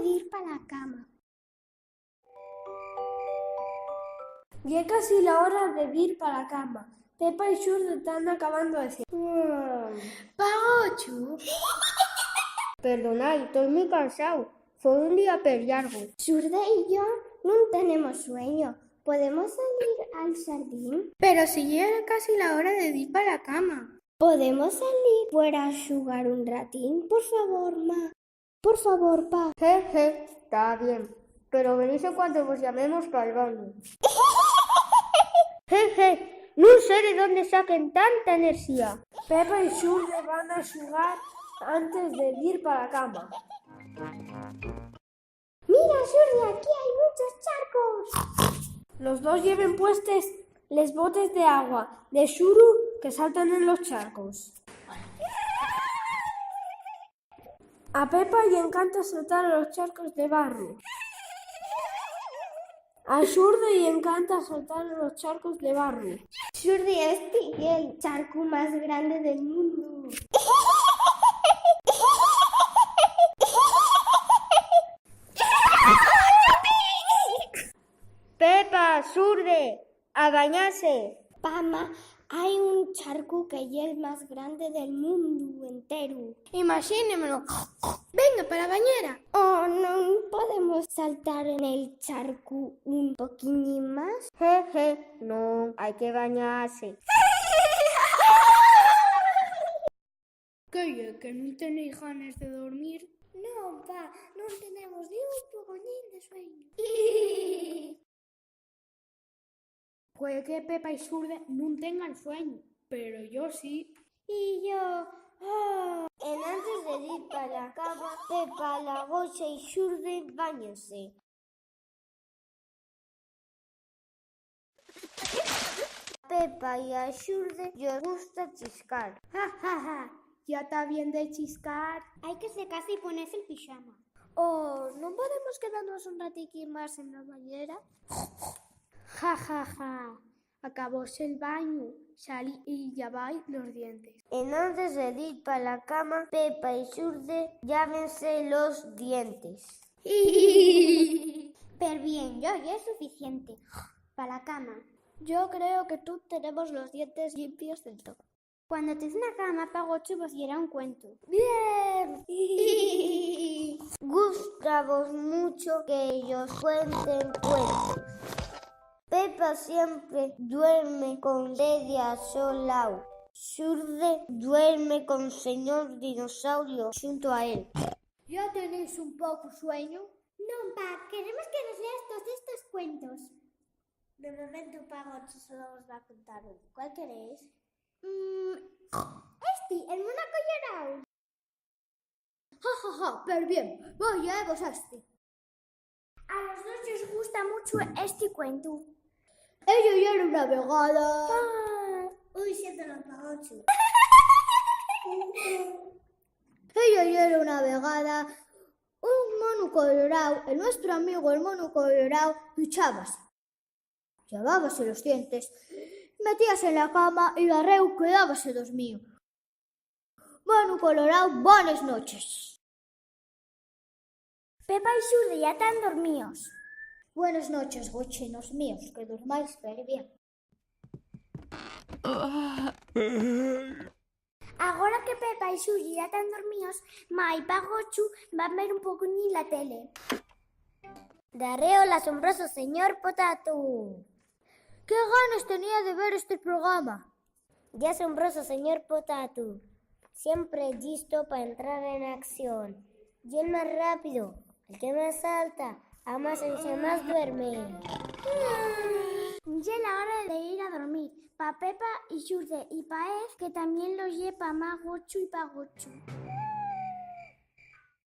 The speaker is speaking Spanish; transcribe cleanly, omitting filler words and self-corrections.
de ir para la cama. Ya es casi la hora de ir para la cama. Pepa y Xurde están acabando de decir. Pagochu. Perdonad, estoy muy cansado. Fue un día largo. Xurde y yo no tenemos sueño. ¿Podemos salir al jardín? Pero si llega casi la hora de ir para la cama. ¿Podemos salir fuera a jugar un ratín? Por favor, ma. Por favor, pa. Jeje, está bien. Pero venís cuando os llamemos para el baño. Jeje, no sé de dónde saquen tanta energía. Pepa y Xurde van a jugar antes de ir para la cama. Mira, Xurde, aquí hay muchos charcos. Los dos lleven puestos les botes de agua de Xuru que saltan en los charcos. A Pepa le encanta saltar en los charcos de barro. A Xurde le encanta saltar en los charcos de barro. Xurde, este es el charco más grande del mundo. Pepa, Xurde, a bañarse. Pama, hay un charco que es el más grande del mundo entero. Imagínemelo. Venga, para la bañera. Oh, no podemos saltar en el charco un poquín más. Jeje, no, hay que bañarse. Que no tenéis ganas de dormir. No, pa, no tenemos ni un poquín de sueño. Puede que Pepa y Xurde no tengan sueño, pero yo sí. Y yo, antes de ir para la cama, Pepa, la Gocha y Xurde bañense. Pepa y a Xurde les gusta chiscar. Ja, ja, ja. Ya está bien de chiscar. Hay que secarse y ponerse el pijama. Oh, ¿no podemos quedarnos un ratiquín más en la bañera? Ja, ja, ja. Acabóse el baño, salí y laváis los dientes. Antes de ir para la cama, Pepa y Xurde lávense los dientes. Pero bien, yo ya es suficiente. Para la cama. Yo creo que tú tenemos los dientes limpios del todo. Cuando estés en la cama, Pagochu vos dirá un cuento. ¡Bien! Gustamos mucho que ellos cuenten cuentos. Pepa siempre duerme con Teddy a su lado. Xurde duerme con señor dinosaurio junto a él. ¿Ya tenéis un poco sueño? No, pa, queremos que nos leas todos estos cuentos. De momento, Pagochu solo os va a contar uno. ¿Cuál queréis? El monaco llorado. Ja, ja, ja, pero bien, voy a vos A los dos os gusta mucho este cuento. Ella era una vegada. Uy, siéntalo, Pagochu. Ella era una vegada. Un mono colorado, nuestro amigo el mono colorado, duchábase. Lavábase los dientes, metíase en la cama y la reu quedábase dormido. Mono colorado, buenas noches. Pepa y Xurde ya están dormidos. Buenas noches, gochinos míos, que durmáis very bien. Ahora que Pepa y Xurde ya están dormidos, Ma y Pagochu van a ver un poco ni la tele. Darreo el asombroso señor Potato. ¡Qué ganas tenía de ver este programa! ¡Qué asombroso señor Potato! Siempre listo para entrar en acción. Y el más rápido, el que más salta, a más el que más duerme. Ya es la hora de ir a dormir. Pa Pepa y Xurde y pa Ed, que también los lleva Pagochu y Pagochu.